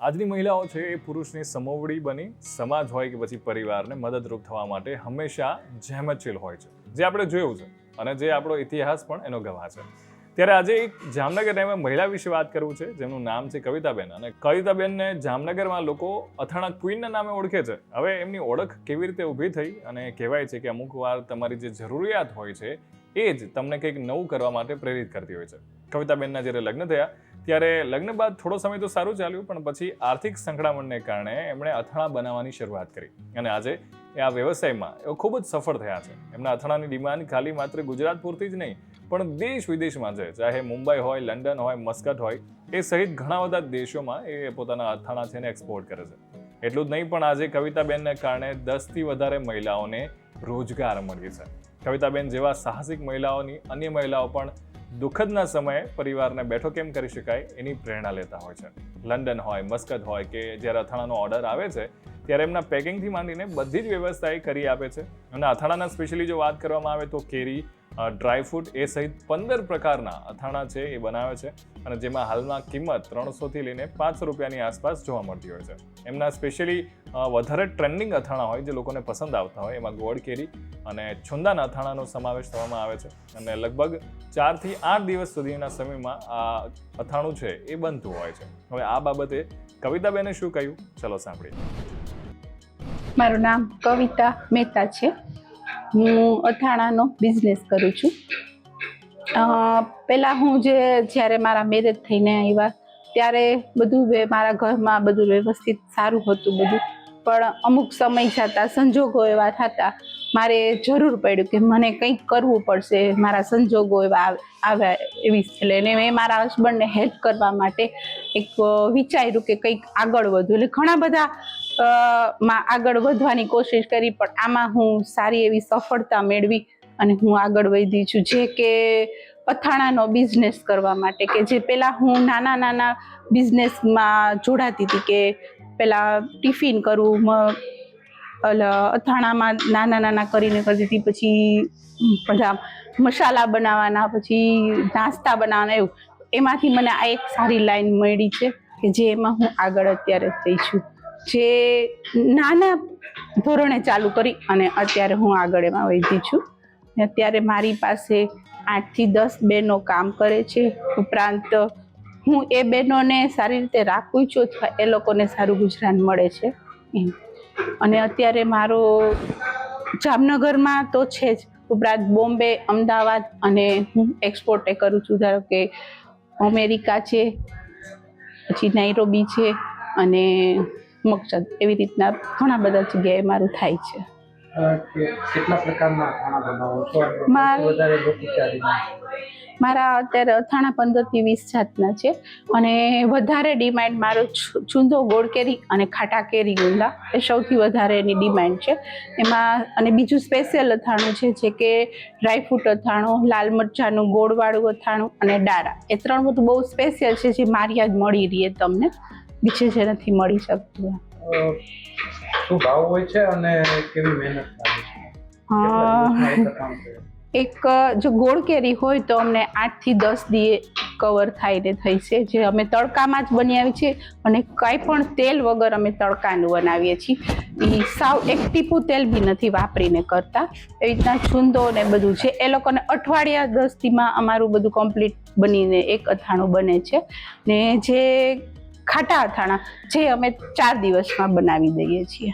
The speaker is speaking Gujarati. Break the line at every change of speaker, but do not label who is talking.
આજની મહિલાઓ છે એ પુરુષની સમોવડી બની સમાજ હોય કે પછી પરિવારને મદદરૂપ થવા માટે હંમેશા જહેમતશીલ હોય છે, જે આપણે જોયું છે અને જે આપણો ઇતિહાસ પણ એનો ગવાહ છે. ત્યારે આજે એક જામનગરના મહિલા વિશે વાત કરવું છે, જેમનું નામ છે કવિતાબેન. અને કવિતાબેનને જામનગરમાં લોકો અથાણા ક્વીનના નામે ઓળખે છે. હવે એમની ઓળખ કેવી રીતે ઊભી થઈ અને કહેવાય છે કે અમુક વાર તમારી જે જરૂરિયાત હોય છે એ જ તમને કંઈક નવું કરવા માટે પ્રેરિત કરતી હોય છે. કવિતાબેનના જ્યારે લગ્ન થયા ત્યારે લગ્ન બાદ થોડો સમય તો સારું ચાલ્યું, પણ પછી આર્થિક સંકળામણને કારણે એમણે અથાણા બનાવવાની શરૂઆત કરી અને આજે એ આ વ્યવસાયમાં એ ખૂબ જ સફળ થયા છે. એમના અથાણાની ડિમાન્ડ ખાલી માત્ર ગુજરાત પૂરતી જ નહીં, પણ દેશ વિદેશમાં છે. ચાહે મુંબઈ હોય, લંડન હોય, મસ્કટ હોય, એ સહિત ઘણા બધા દેશોમાં એ પોતાના અથાણા છે ને એક્સપોર્ટ કરે છે. એટલું જ નહીં, પણ આજે કવિતાબેનને કારણે 10થી વધારે મહિલાઓને રોજગાર મળ્યો છે. કવિતાબેન જેવા સાહસિક મહિલાઓની અન્ય મહિલાઓ પણ દુઃખદના સમયે પરિવારને બેઠો કેમ કરી શકાય એની પ્રેરણા લેતા હોય છે. લંડન હોય, મસ્કત હોય કે જ્યારે અથાણાનો ઓર્ડર આવે છે ત્યારે એમના પેકિંગથી માંડીને બધી જ વ્યવસ્થા એ કરી આપે છે. અને અથાણાના સ્પેશિયલી જો વાત કરવામાં આવે તો કેરી, ડ્રાયફ્રૂટ એ સહિત 15 પ્રકારના અથાણા છે એ બનાવે છે. અને જેમાં હાલમાં કિંમત 300થી લઈને 500 રૂપિયાની આસપાસ જોવા મળતી હોય છે. એમના સ્પેશિયલી વધારે ટ્રેન્ડિંગ અથાણા હોય જે લોકોને પસંદ આવતા હોય, એમાં ગોળ કેરી અને છુંદાના અથાણાનો સમાવેશ થવામાં આવે છે. અને લગભગ 4 થી 8 દિવસ સુધીના સમયમાં આ અથાણું છે એ બનતું હોય છે. હવે આ બાબતે કવિતાબેને શું કહ્યું, ચલો સાંભળીએ.
મારું નામ કવિતા મહેતા છે. હું અથાણાનો બિઝનેસ કરું છું. પહેલાં હું જ્યારે મારા મેરેજ થઈને આવ્યા ત્યારે બધું મારા ઘરમાં બધું વ્યવસ્થિત સારું હતું બધું, પણ અમુક સમય જતાં સંજોગો એવા થતા મારે જરૂર પડ્યું કે મને કંઈક કરવું પડશે. મારા સંજોગો એવા આવ્યા એવી એટલે મેં મારા હસબન્ડને હેલ્પ કરવા માટે એક વિચાર્યું કે કંઈક આગળ વધુ. એટલે ઘણા બધા આગળ વધવાની કોશિશ કરી, પણ આમાં હું સારી એવી સફળતા મેળવી અને હું આગળ વધી છું. જે કે અથાણાનો બિઝનેસ કરવા માટે, કે જે પહેલાં હું નાના બિઝનેસમાં જોડાતી હતી, કે પહેલાં ટિફિન કરવું, અથાણામાં નાના કરીને કરતી હતી, પછી બધા મસાલા બનાવવાના, પછી નાસ્તા બનાવવાના, એવું. એમાંથી મને આ એક સારી લાઈન મળી છે કે જે એમાં હું આગળ અત્યારે થઈ છું. જે નાના ધોરણે ચાલુ કરી અને અત્યારે હું આગળ એમાં વધી છું. અત્યારે મારી પાસે 8 થી 10 બહેનો કામ કરે છે. ઉપરાંત હું એ બહેનોને સારી રીતે રાખું છું અથવા એ લોકોને સારું ગુજરાન મળે છે એમ. અને અત્યારે મારો જામનગરમાં તો છે જ, ઉપરાંત બોમ્બે, અમદાવાદ અને હું એક્સપોર્ટ કરું છું. ધારો કે અમેરિકા છે, પછી નાઇરોબી છે અને મકસદ, એવી રીતના ઘણા બધા જગ્યાએ મારું થાય છે.
કેટલા પ્રકારના અથાણા બનાવો છો?
મારા અત્યારે અથાણા 15 થી 20 જાતના છે. અને વધારે ડિમાન્ડ મારો છુંદો ગોળ કેરી અને ખાટા કેરી ગુંદા, એ સૌથી વધારે એની ડિમાન્ડ છે એમાં. અને બીજું સ્પેશિયલ અથાણું છે જે કે ડ્રાયફ્રૂટ અથાણું, લાલ મરચાંનું ગોળવાળું અથાણું અને ડાળા. એ 3 બધું બહુ સ્પેશિયલ છે, જે મારી યાદ મળી રહે તમને, બીજે જે નથી મળી શકતું.
શું ભાવ હોય છે અને કેવી મહેનત લાગે છે?
એક જો ગોળ કેરી હોય તો અમને 8 થી 10 દી કવર થાય ને થઈ છે. જે અમે તડકામાં જ બનાવીએ છીએ અને કાંઈ પણ તેલ વગર અમે તડકાનું બનાવીએ છીએ. એ સાવ એક ટીપું તેલ બી નથી વાપરીને કરતા. એવી રીતના છુંદો ને બધું છે એ લોકોને અઠવાડિયા 10 દીમાં અમારું બધું કમ્પ્લીટ બનીને એક અથાણું બને છે. ને જે ખાટા અથાણા જે અમે 4 દિવસમાં બનાવી દઈએ છીએ.